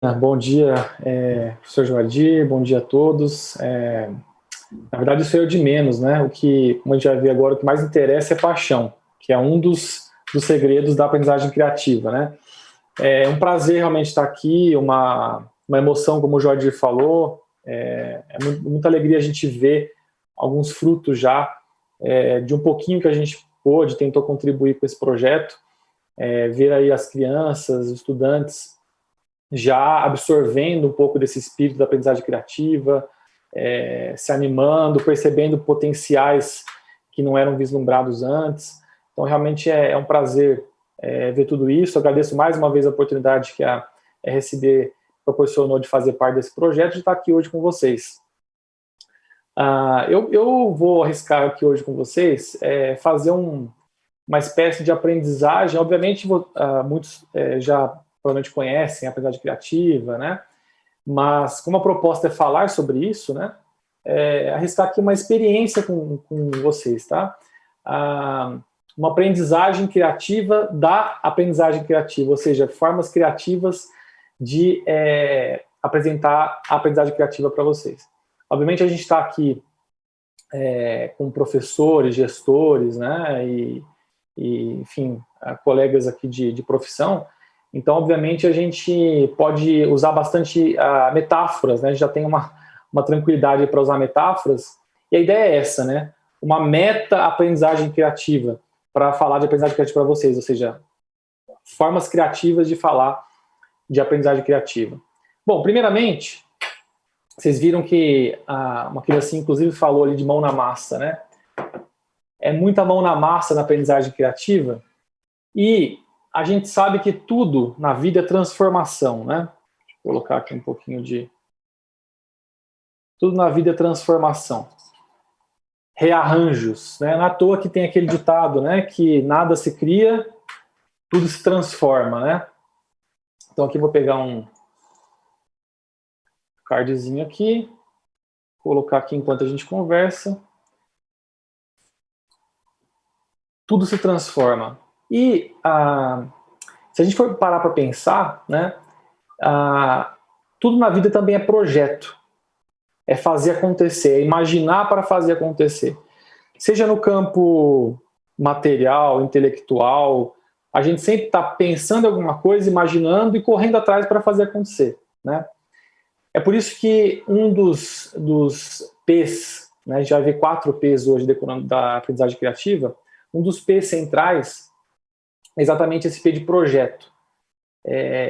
Bom dia, professor Joadir, bom dia a todos. Na verdade, isso é o de menos, né? O que, como a gente vai ver agora, o que mais interessa é paixão, que é um dos segredos da aprendizagem criativa, né? É um prazer realmente estar aqui, uma emoção, como o Joadir falou, muita alegria a gente ver alguns frutos já de um pouquinho que a gente pôde, tentou contribuir com esse projeto, ver aí as crianças, os estudantes já absorvendo um pouco desse espírito da aprendizagem criativa, se animando, percebendo potenciais que não eram vislumbrados antes. Então, realmente é um prazer ver tudo isso. Eu agradeço mais uma vez a oportunidade que a RSB proporcionou de fazer parte desse projeto e de estar aqui hoje com vocês. Eu vou arriscar aqui hoje com vocês fazer uma espécie de aprendizagem. Obviamente, muitos já provavelmente conhecem a aprendizagem criativa, né? Mas como a proposta é falar sobre isso, né? Arriscar aqui uma experiência com vocês, tá? Uma aprendizagem criativa da aprendizagem criativa, ou seja, formas criativas de apresentar a aprendizagem criativa para vocês. Obviamente a gente está aqui com professores, gestores, né? E enfim, colegas aqui de profissão. Então, obviamente, a gente pode usar bastante metáforas, né? A gente já tem uma tranquilidade para usar metáforas. E a ideia é essa, né? Uma meta-aprendizagem criativa para falar de aprendizagem criativa para vocês, ou seja, formas criativas de falar de aprendizagem criativa. Bom, primeiramente, vocês viram que uma criança, inclusive, falou ali de mão na massa, né? É muita mão na massa na aprendizagem criativa e a gente sabe que tudo na vida é transformação, né? Deixa eu colocar aqui um pouquinho de... Tudo na vida é transformação. Rearranjos, né? Não é à toa que tem aquele ditado, né? Que nada se cria, tudo se transforma, né? Então aqui eu vou pegar um cardzinho aqui, colocar aqui enquanto a gente conversa. Tudo se transforma. E se a gente for parar para pensar, né, tudo na vida também é projeto. É fazer acontecer, é imaginar para fazer acontecer. Seja no campo material, intelectual, a gente sempre está pensando em alguma coisa, imaginando e correndo atrás para fazer acontecer, né? É por isso que um dos P's, né, a gente vai ver 4 P's hoje da aprendizagem criativa, um dos P's centrais é exatamente esse P de projeto.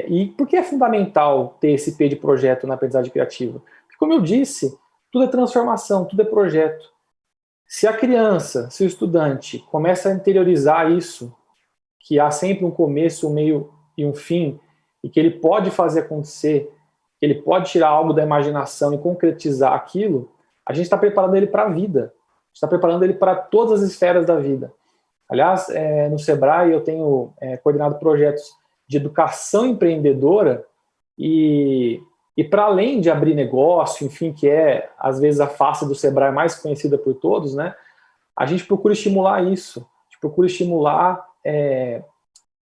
E por que é fundamental ter esse P de projeto na aprendizagem criativa? Porque, como eu disse, tudo é transformação, tudo é projeto. Se a criança, se o estudante começa a interiorizar isso, que há sempre um começo, um meio e um fim, e que ele pode fazer acontecer, que ele pode tirar algo da imaginação e concretizar aquilo, a gente está preparando ele para a vida. A gente está preparando ele para todas as esferas da vida. Aliás, no Sebrae eu tenho coordenado projetos de educação empreendedora e para além de abrir negócio, enfim, que é às vezes a face do Sebrae mais conhecida por todos, né? A gente procura estimular isso, a gente procura estimular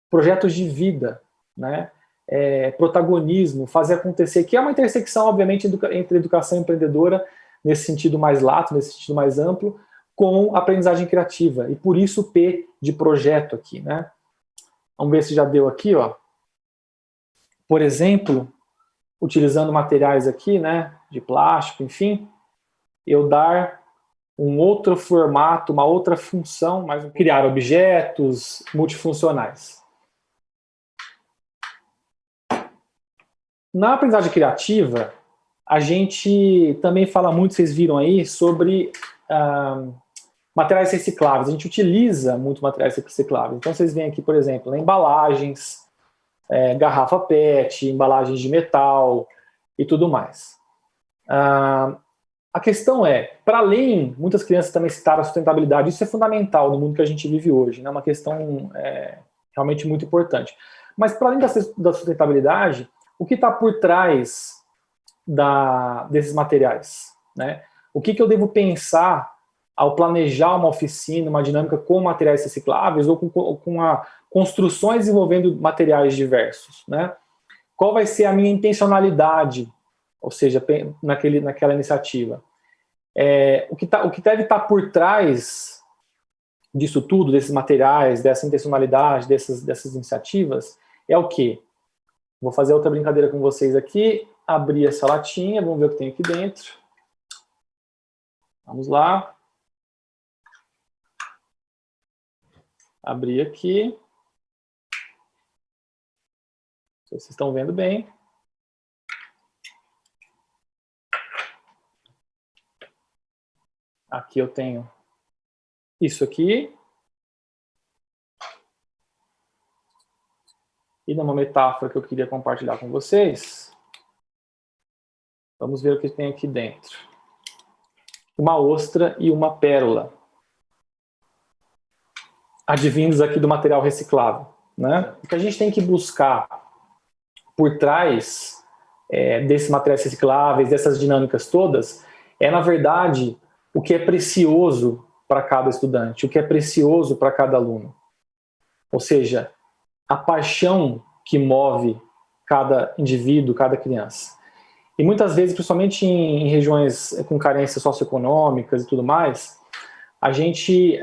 projetos de vida, né? Protagonismo, fazer acontecer, que é uma intersecção, obviamente, entre educação empreendedora, nesse sentido mais lato, nesse sentido mais amplo, com aprendizagem criativa, e por isso o P de projeto aqui, né? Vamos ver se já deu aqui, ó. Por exemplo, utilizando materiais aqui, né, de plástico, enfim, eu dar um outro formato, uma outra função, mas criar objetos multifuncionais. Na aprendizagem criativa, a gente também fala muito, vocês viram aí, sobre materiais recicláveis. A gente utiliza muito materiais recicláveis. Então, vocês veem aqui, por exemplo, embalagens, garrafa PET, embalagens de metal e tudo mais. A questão para além, muitas crianças também citaram a sustentabilidade, isso é fundamental no mundo que a gente vive hoje, né? Uma questão realmente muito importante. Mas, para além da sustentabilidade, o que está por trás desses materiais, né? O que eu devo pensar ao planejar uma oficina, uma dinâmica com materiais recicláveis ou com construções envolvendo materiais diversos, né? qual vai ser a minha intencionalidade, ou seja, naquela iniciativa. O que deve estar por trás disso tudo, desses materiais, dessa intencionalidade, dessas iniciativas, é o quê? Vou fazer outra brincadeira com vocês aqui, abrir essa latinha, vamos ver o que tem aqui dentro. Vamos lá. Abrir aqui. Não sei se vocês estão vendo bem. Aqui eu tenho isso aqui. E numa metáfora que eu queria compartilhar com vocês, vamos ver o que tem aqui dentro. Uma ostra e uma pérola, advindos aqui do material reciclável, né? O que a gente tem que buscar por trás desses materiais recicláveis, dessas dinâmicas todas, na verdade, o que é precioso para cada estudante, o que é precioso para cada aluno. Ou seja, a paixão que move cada indivíduo, cada criança. E muitas vezes, principalmente em regiões com carências socioeconômicas e tudo mais, a gente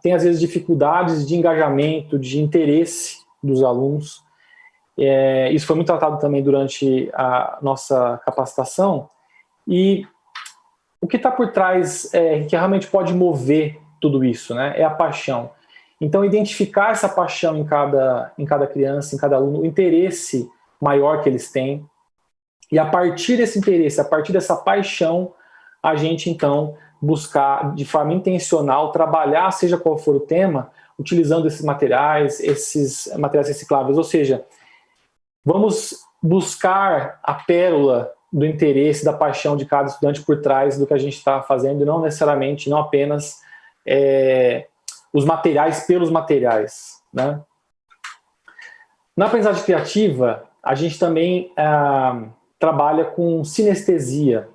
tem às vezes dificuldades de engajamento, de interesse dos alunos. Isso foi muito tratado também durante a nossa capacitação. E o que está por trás, que realmente pode mover tudo isso, né, é a paixão. Então, identificar essa paixão em cada criança, em cada aluno, o interesse maior que eles têm. E a partir desse interesse, a partir dessa paixão, a gente, então, buscar de forma intencional, trabalhar, seja qual for o tema, utilizando esses materiais recicláveis. Ou seja, vamos buscar a pérola do interesse, da paixão de cada estudante por trás do que a gente está fazendo, e não necessariamente, não apenas os materiais pelos materiais, né? Na aprendizagem criativa, a gente também trabalha com sinestesia.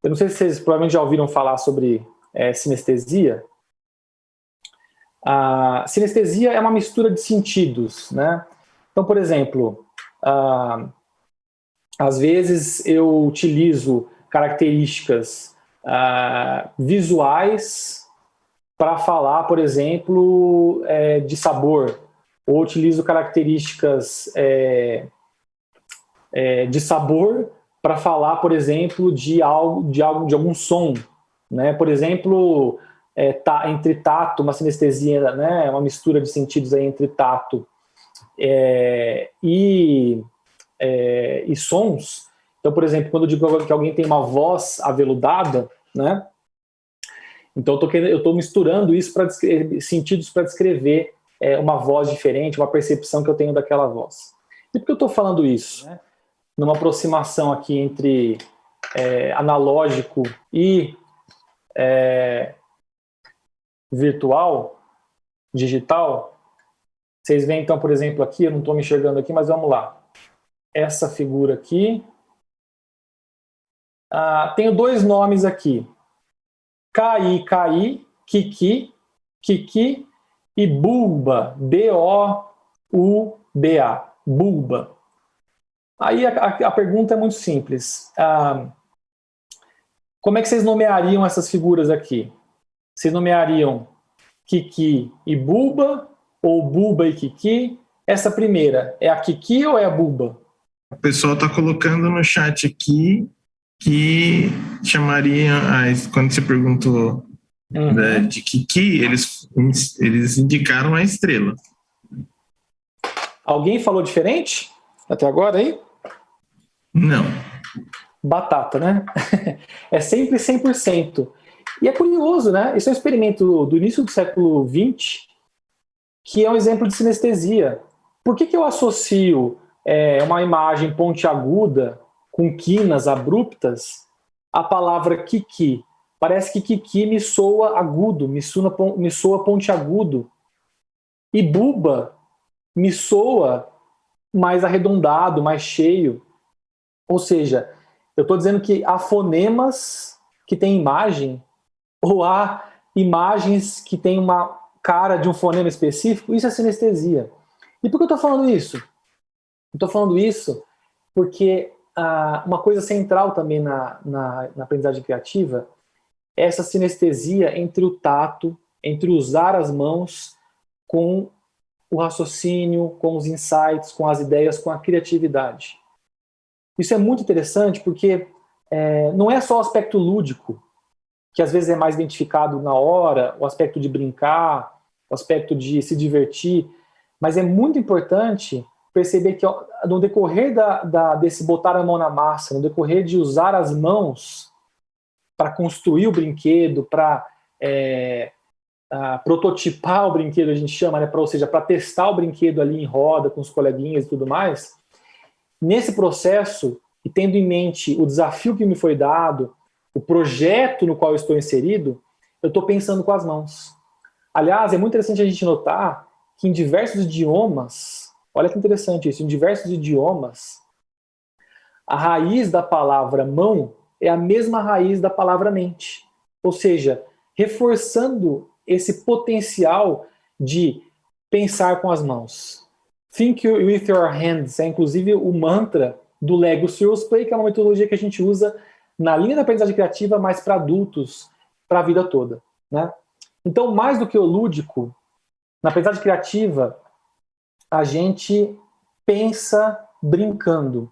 Eu não sei se vocês provavelmente já ouviram falar sobre sinestesia. A sinestesia é uma mistura de sentidos, né? Então, por exemplo, às vezes eu utilizo características visuais para falar, por exemplo, de sabor, ou utilizo características de sabor para falar, por exemplo, de algum som, né? Por exemplo, entre tato, uma sinestesia, né? Uma mistura de sentidos aí entre tato e sons. Então, por exemplo, quando eu digo que alguém tem uma voz aveludada, né? Então eu estou misturando isso para sentidos para descrever uma voz diferente, uma percepção que eu tenho daquela voz. E por que eu estou falando isso? Né? Numa aproximação aqui entre analógico e virtual, digital. Vocês veem então, por exemplo, aqui, eu não estou me enxergando aqui, mas vamos lá. Essa figura aqui. Tenho dois nomes aqui. Kai, Kiki, Kiki e Bulba, B-O-U-B-A, Bulba. Aí a pergunta é muito simples. Como é que vocês nomeariam essas figuras aqui? Vocês nomeariam Kiki e Bulba, ou Bulba e Kiki? Essa primeira, é a Kiki ou é a Bulba? O pessoal está colocando no chat aqui que chamaria, quando você perguntou de Kiki, eles indicaram a estrela. Alguém falou diferente até agora aí? Não. Batata, né? É sempre 100%. E é curioso, né? Esse é um experimento do início do século XX, que é um exemplo de sinestesia. Por que eu associo uma imagem pontiaguda com quinas abruptas à palavra Kiki? Parece que Kiki me soa agudo, me soa pontiagudo. E Buba me soa mais arredondado, mais cheio. Ou seja, eu estou dizendo que há fonemas que têm imagem, ou há imagens que têm uma cara de um fonema específico. Isso é sinestesia. E por que eu estou falando isso? Estou falando isso porque uma coisa central também na aprendizagem criativa é essa sinestesia entre o tato, entre usar as mãos com o raciocínio, com os insights, com as ideias, com a criatividade. Isso é muito interessante porque não é só o aspecto lúdico, que às vezes é mais identificado na hora, o aspecto de brincar, o aspecto de se divertir, mas é muito importante perceber que no decorrer desse botar a mão na massa, no decorrer de usar as mãos para construir o brinquedo, para prototipar o brinquedo, a gente chama, né, ou seja, para testar o brinquedo ali em roda com os coleguinhas e tudo mais, nesse processo, e tendo em mente o desafio que me foi dado, o projeto no qual eu estou inserido, eu estou pensando com as mãos. Aliás, é muito interessante a gente notar que em diversos idiomas, olha que interessante isso, em diversos idiomas, a raiz da palavra mão é a mesma raiz da palavra mente. Ou seja, reforçando esse potencial de pensar com as mãos. Think with your hands é inclusive o mantra do Lego Serious Play, que é uma metodologia que a gente usa na linha da aprendizagem criativa, mas para adultos, para a vida toda, né? Então, mais do que o lúdico, na aprendizagem criativa, a gente pensa brincando.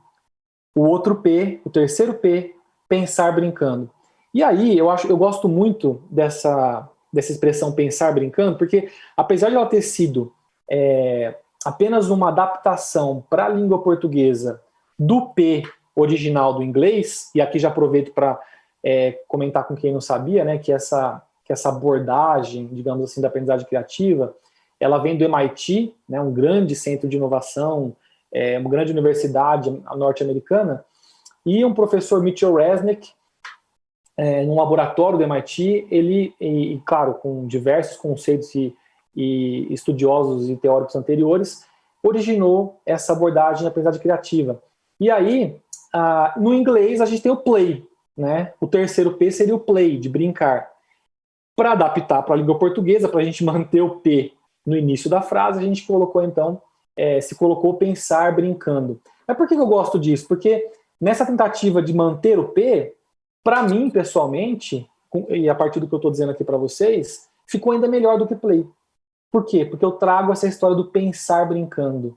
O outro P, o terceiro P, pensar brincando. E aí, eu gosto muito dessa expressão pensar brincando, porque apesar de ela ter sido apenas uma adaptação para a língua portuguesa do P original do inglês, e aqui já aproveito para comentar com quem não sabia, né, que essa abordagem, digamos assim, da aprendizagem criativa, ela vem do MIT, né, um grande centro de inovação, uma grande universidade norte-americana, e um professor, Mitchell Resnick, num laboratório do MIT, ele, claro, com diversos conceitos e estudiosos e teóricos anteriores, originou essa abordagem de aprendizagem criativa. E aí, no inglês, a gente tem o play, né? O terceiro P seria o play, de brincar. Para adaptar para a língua portuguesa, para a gente manter o P no início da frase, a gente colocou, então, se colocou pensar brincando. Mas por que eu gosto disso? Porque nessa tentativa de manter o P, para mim, pessoalmente, e a partir do que eu estou dizendo aqui para vocês, ficou ainda melhor do que play. Por quê? Porque eu trago essa história do pensar brincando.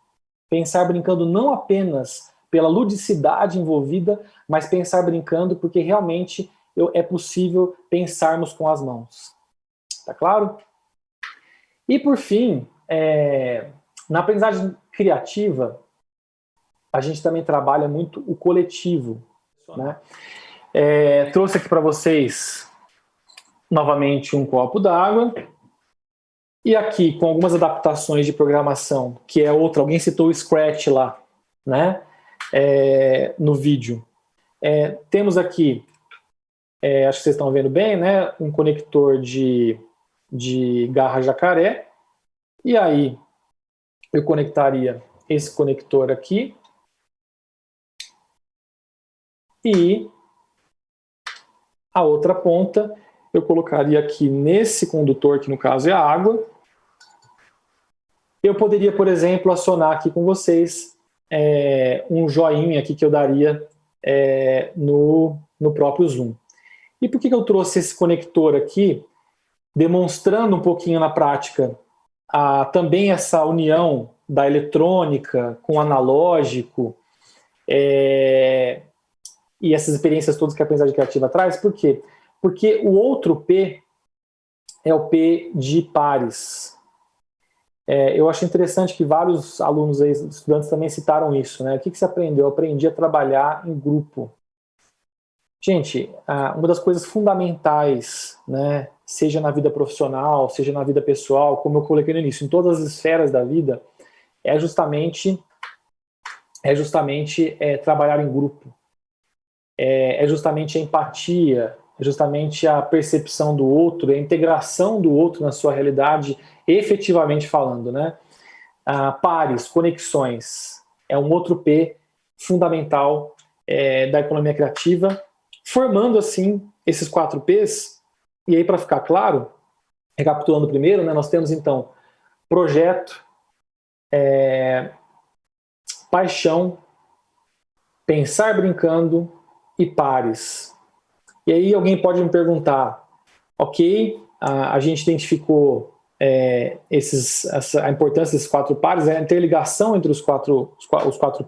Pensar brincando não apenas pela ludicidade envolvida, mas pensar brincando porque realmente é possível pensarmos com as mãos. Tá claro? E por fim, na aprendizagem criativa, a gente também trabalha muito o coletivo, né? Trouxe aqui para vocês novamente um copo d'água e aqui com algumas adaptações de programação, que é outra, alguém citou o Scratch lá, né? No vídeo. Temos aqui, acho que vocês estão vendo bem, né? Um conector de garra jacaré, e aí eu conectaria esse conector aqui e a outra ponta eu colocaria aqui nesse condutor, que no caso é a água. Eu poderia, por exemplo, acionar aqui com vocês um joinha aqui que eu daria no próprio Zoom. E por que eu trouxe esse conector aqui, demonstrando um pouquinho na prática também essa união da eletrônica com o analógico e essas experiências todas que a aprendizagem criativa traz? Por quê? Porque o outro P é o P de pares. Eu acho interessante que vários alunos, estudantes também citaram isso, né? O que você aprendeu? Eu aprendi a trabalhar em grupo. Gente, uma das coisas fundamentais, né, seja na vida profissional, seja na vida pessoal, como eu coloquei no início, em todas as esferas da vida, é justamente trabalhar em grupo. É justamente a empatia, é justamente a percepção do outro, a integração do outro na sua realidade, efetivamente falando, né? Pares, conexões, é um outro P fundamental da economia criativa, formando assim esses 4 P's. E aí, para ficar claro, recapitulando primeiro, né, nós temos então projeto, paixão, pensar brincando e pares. E aí alguém pode me perguntar, ok, a gente identificou a importância desses 4 pares, a interligação entre os 4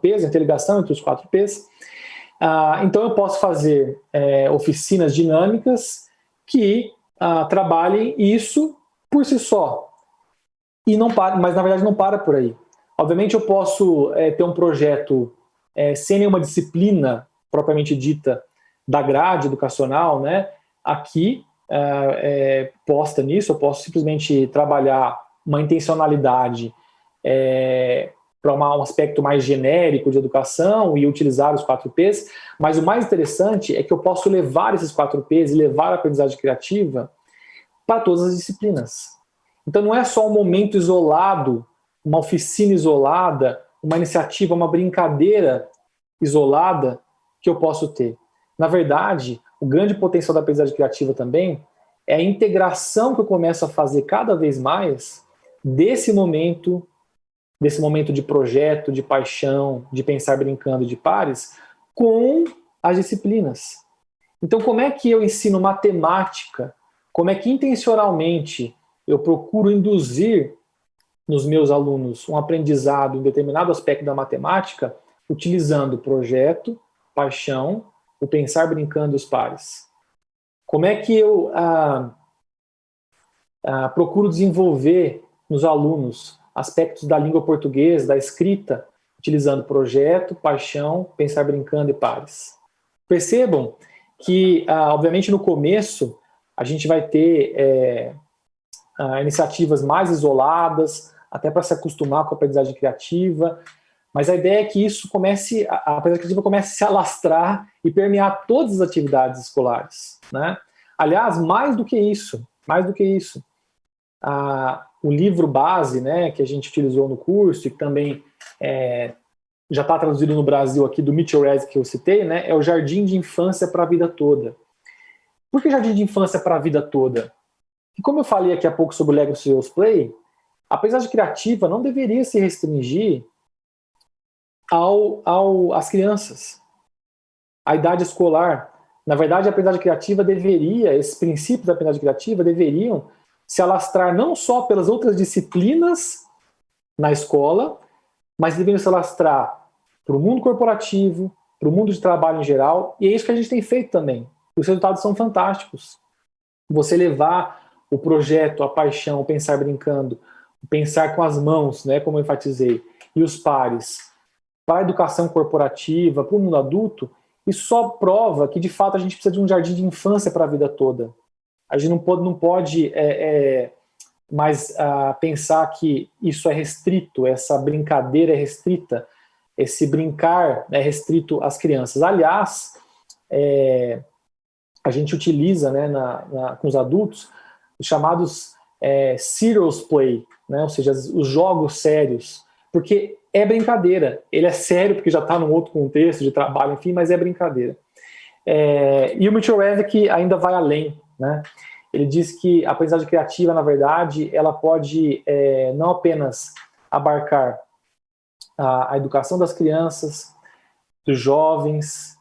P's, a interligação entre os 4 P's. Então eu posso fazer oficinas dinâmicas que trabalhem isso por si só. Mas na verdade não para por aí. Obviamente eu posso ter um projeto sem nenhuma disciplina propriamente dita da grade educacional, né, aqui posta nisso. Eu posso simplesmente trabalhar uma intencionalidade para um aspecto mais genérico de educação e utilizar os 4 P's, mas o mais interessante é que eu posso levar esses 4 P's e levar a aprendizagem criativa para todas as disciplinas. Então não é só um momento isolado, uma oficina isolada, uma iniciativa, uma brincadeira isolada que eu posso ter. Na verdade, o grande potencial da aprendizagem criativa também é a integração que eu começo a fazer cada vez mais desse momento de projeto, de paixão, de pensar brincando, de pares, com as disciplinas. Então, como é que eu ensino matemática? Como é que intencionalmente eu procuro induzir nos meus alunos um aprendizado em determinado aspecto da matemática, utilizando projeto, paixão, o pensar brincando e os pares? Como é que eu procuro desenvolver nos alunos aspectos da língua portuguesa, da escrita, utilizando projeto, paixão, pensar brincando e pares? Percebam que, obviamente, no começo, a gente vai ter iniciativas mais isoladas, até para se acostumar com a aprendizagem criativa, mas a ideia é que isso a aprendizagem criativa comece a se alastrar e permear todas as atividades escolares, né? Aliás, mais do que isso, o livro base, né, que a gente utilizou no curso e que também já está traduzido no Brasil aqui, do Mitchell Resnick, que eu citei, né, é o Jardim de Infância para a Vida Toda. Por que Jardim de Infância para a Vida Toda? E como eu falei aqui há pouco sobre o Lego Serious Play, a aprendizagem criativa não deveria se restringir às crianças, à idade escolar. Na verdade, a aprendizagem criativa esses princípios da aprendizagem criativa deveriam se alastrar não só pelas outras disciplinas na escola, mas deveriam se alastrar para o mundo corporativo, para o mundo de trabalho em geral, e é isso que a gente tem feito também. Os resultados são fantásticos. Você levar o projeto, a paixão, o pensar brincando, o pensar com as mãos, né, como eu enfatizei, e os pares, para a educação corporativa, para o mundo adulto, isso só prova que, de fato, a gente precisa de um jardim de infância para a vida toda. A gente não pode mais pensar que isso é restrito, essa brincadeira é restrita, esse brincar é restrito às crianças. Aliás, a gente utiliza, né, com os adultos os chamados serious play, né, ou seja, os jogos sérios, porque é brincadeira. Ele é sério porque já está num outro contexto de trabalho, enfim, mas é brincadeira. E o Mitchell Resnick ainda vai além, né? Ele diz que a aprendizagem criativa, na verdade, ela pode não apenas abarcar a educação das crianças, dos jovens,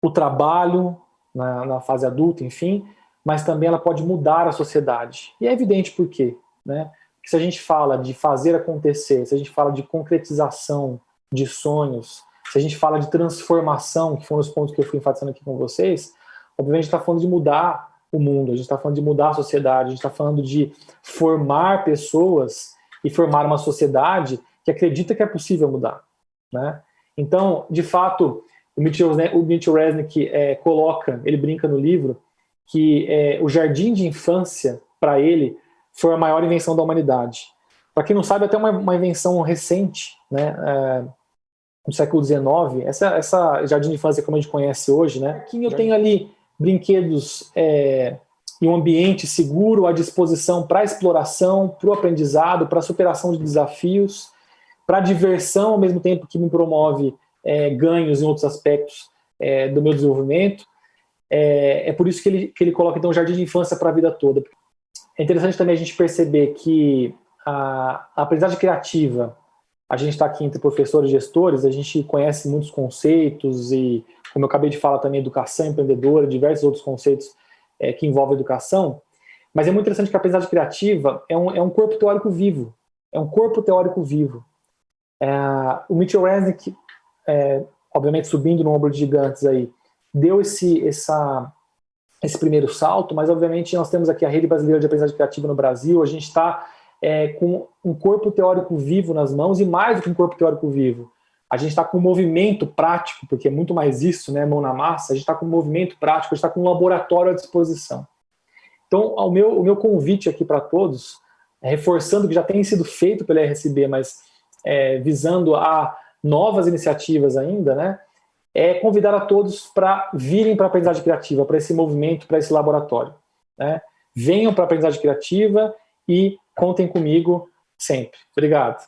o trabalho na fase adulta, enfim, mas também ela pode mudar a sociedade. E é evidente por quê, né? Porque se a gente fala de fazer acontecer, se a gente fala de concretização de sonhos, se a gente fala de transformação, que foram os pontos que eu fui enfatizando aqui com vocês, obviamente a gente está falando de mudar o mundo, a gente está falando de mudar a sociedade, a gente está falando de formar pessoas e formar uma sociedade que acredita que é possível mudar, né? Então, de fato, o Mitchell Resnick coloca, ele brinca no livro, que o jardim de infância, para ele, foi a maior invenção da humanidade. Para quem não sabe, até uma invenção recente, né, no século XIX, essa jardim de infância como a gente conhece hoje, né, que eu tenho ali brinquedos em um ambiente seguro, à disposição para exploração, para o aprendizado, para a superação de desafios, para a diversão, ao mesmo tempo que me promove ganhos em outros aspectos do meu desenvolvimento. É por isso que ele coloca então o jardim de infância para a vida toda. É interessante também a gente perceber que a aprendizagem criativa, a gente está aqui entre professores e gestores, a gente conhece muitos conceitos e, como eu acabei de falar também, educação empreendedora, diversos outros conceitos que envolvem educação, mas é muito interessante que a aprendizagem criativa é um corpo teórico vivo, é um corpo teórico vivo. O Mitchell Resnick, obviamente subindo no ombro de gigantes aí, deu esse primeiro salto, mas obviamente nós temos aqui a Rede Brasileira de Aprendizagem Criativa no Brasil, a gente está com um corpo teórico vivo nas mãos, e mais do que um corpo teórico vivo, a gente está com um movimento prático, porque é muito mais isso, né, mão na massa, a gente está com um movimento prático, a gente está com um laboratório à disposição. Então, o meu convite aqui para todos, reforçando que já tem sido feito pela RSB, mas visando a novas iniciativas ainda, né, é convidar a todos para virem para a aprendizagem criativa, para esse movimento, para esse laboratório. Né? Venham para a aprendizagem criativa e contem comigo sempre. Obrigado.